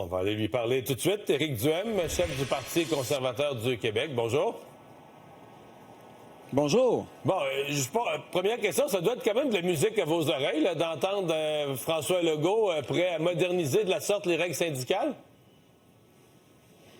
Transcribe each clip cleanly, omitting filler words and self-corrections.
On va aller lui parler tout de suite. Éric Duhem, chef du Parti conservateur du Québec. Bonjour. Bonjour. Bon, première question, ça doit être quand même de la musique à vos oreilles, là, d'entendre François Legault prêt à moderniser de la sorte les règles syndicales?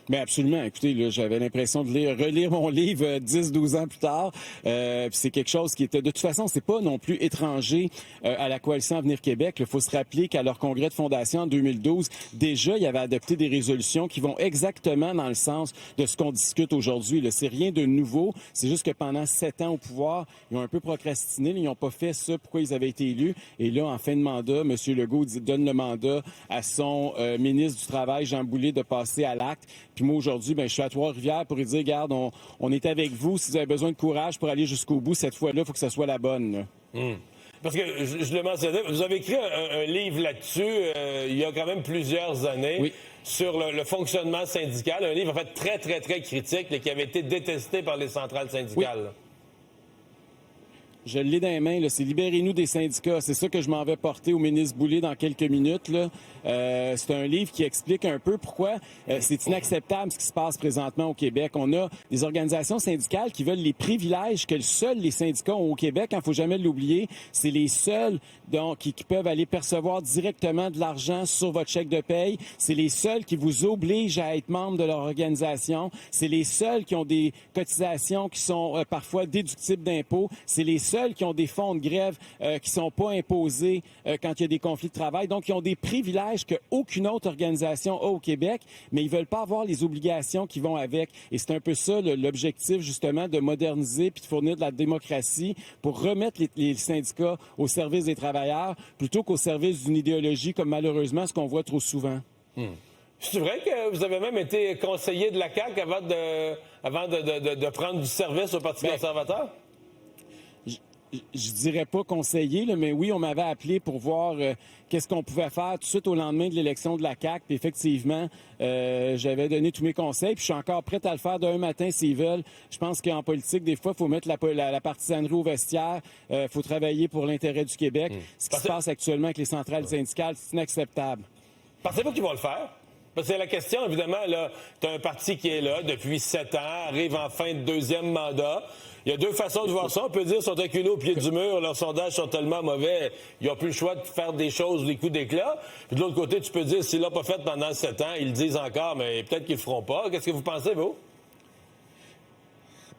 Bien, absolument. Écoutez, là, j'avais l'impression de relire mon livre 10-12 ans plus tard. Puis c'est quelque chose qui était, de toute façon, c'est pas non plus étranger à la Coalition Avenir Québec. Il faut se rappeler qu'à leur congrès de fondation en 2012, déjà, ils avaient adopté des résolutions qui vont exactement dans le sens de ce qu'on discute aujourd'hui. C'est rien de nouveau. C'est juste que pendant 7 ans au pouvoir, ils ont un peu procrastiné. Ils n'ont pas fait ça pourquoi ils avaient été élus. Et là, en fin de mandat, M. Legault donne le mandat à son ministre du Travail, Jean Boulet, de passer à l'acte. Puis moi, aujourd'hui, je suis à Trois-Rivières pour lui dire, regarde, on est avec vous. Si vous avez besoin de courage pour aller jusqu'au bout, cette fois-là, il faut que ce soit la bonne. Parce que, je le mentionnais, vous avez écrit un livre là-dessus il y a quand même plusieurs années. Oui. Sur le fonctionnement syndical. Un livre, en fait, très, très, très critique, là, qui avait été détesté par les centrales syndicales. Oui. Je l'ai dans les mains, c'est « Libérez-nous des syndicats ». C'est ça que je m'en vais porter au ministre Boulay dans quelques minutes. C'est un livre qui explique un peu pourquoi c'est inacceptable ce qui se passe présentement au Québec. On a des organisations syndicales qui veulent les privilèges que seuls les syndicats ont au Québec. Il ne faut jamais l'oublier. C'est les seuls qui peuvent aller percevoir directement de l'argent sur votre chèque de paye. C'est les seuls qui vous obligent à être membre de leur organisation. C'est les seuls qui ont des cotisations qui sont parfois déductibles d'impôts. C'est les seuls qui ont des fonds de grève qui sont pas imposés quand il y a des conflits de travail. Donc, ils ont des privilèges qu'aucune autre organisation a au Québec, mais ils veulent pas avoir les obligations qui vont avec. Et c'est un peu ça l'objectif, justement, de moderniser puis de fournir de la démocratie pour remettre les syndicats au service des travailleurs plutôt qu'au service d'une idéologie comme malheureusement ce qu'on voit trop souvent. C'est vrai que vous avez même été conseiller de la CAQ avant de prendre du service au Parti conservateur? Je dirais pas conseiller, mais oui, on m'avait appelé pour voir qu'est-ce qu'on pouvait faire tout de suite au lendemain de l'élection de la CAQ. Puis effectivement, j'avais donné tous mes conseils. Puis je suis encore prête à le faire d'un matin s'ils veulent. Je pense qu'en politique, des fois, il faut mettre la partisanerie au vestiaire. Il faut travailler pour l'intérêt du Québec. Ce qui se passe actuellement avec les centrales syndicales, c'est inacceptable. Pensez-vous qu'ils vont le faire? Parce que c'est la question, évidemment, là, tu as un parti qui est là depuis 7 ans, arrive en fin de deuxième mandat. Il y a deux façons de voir ça. On peut dire qu'ils sont acculés au pied du mur, leurs sondages sont tellement mauvais, ils n'ont plus le choix de faire des choses, des coups d'éclat. Puis de l'autre côté, tu peux dire, s'ils ne l'ont pas fait pendant 7 ans, ils le disent encore, mais peut-être qu'ils ne le feront pas. Qu'est-ce que vous pensez, vous?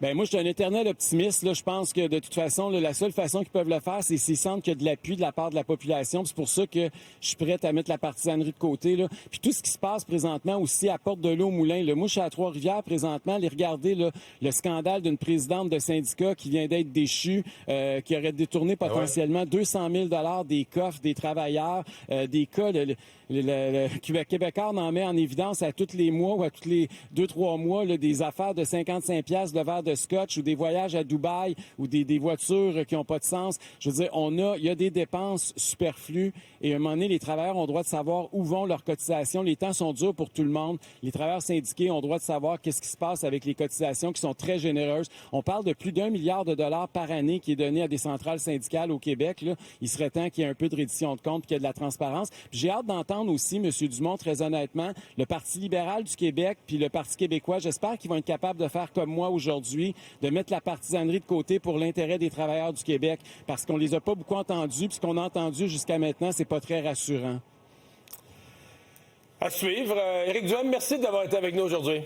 Ben moi, je suis un éternel optimiste. Là. Je pense que de toute façon, la seule façon qu'ils peuvent le faire, c'est s'ils sentent qu'il y a de l'appui de la part de la population. C'est pour ça que je suis prête à mettre la partisanerie de côté. Là. Puis tout ce qui se passe présentement aussi apporte de l'eau au moulin. Là. Moi, je suis à Trois-Rivières présentement. Allez regarder le scandale d'une présidente de syndicat qui vient d'être déchue, qui aurait détourné potentiellement 200 000 $ des coffres des travailleurs, des cas... Le Québécois en met en évidence à tous les mois ou à tous les 2-3 mois des affaires de 55 $ de verre de scotch ou des voyages à Dubaï ou des voitures qui n'ont pas de sens. Je veux dire, il y a des dépenses superflues et à un moment donné, les travailleurs ont le droit de savoir où vont leurs cotisations. Les temps sont durs pour tout le monde. Les travailleurs syndiqués ont le droit de savoir qu'est-ce qui se passe avec les cotisations qui sont très généreuses. On parle de plus d'1 milliard de dollars par année qui est donné à des centrales syndicales au Québec. Là. Il serait temps qu'il y ait un peu de reddition de compte et qu'il y ait de la transparence. Puis j'ai hâte d'entendre aussi, M. Dumont, très honnêtement, le Parti libéral du Québec puis le Parti québécois, j'espère qu'ils vont être capables de faire comme moi aujourd'hui, de mettre la partisanerie de côté pour l'intérêt des travailleurs du Québec, parce qu'on les a pas beaucoup entendus, puis ce qu'on a entendu jusqu'à maintenant, c'est pas très rassurant. À suivre. Éric Duhem, merci d'avoir été avec nous aujourd'hui.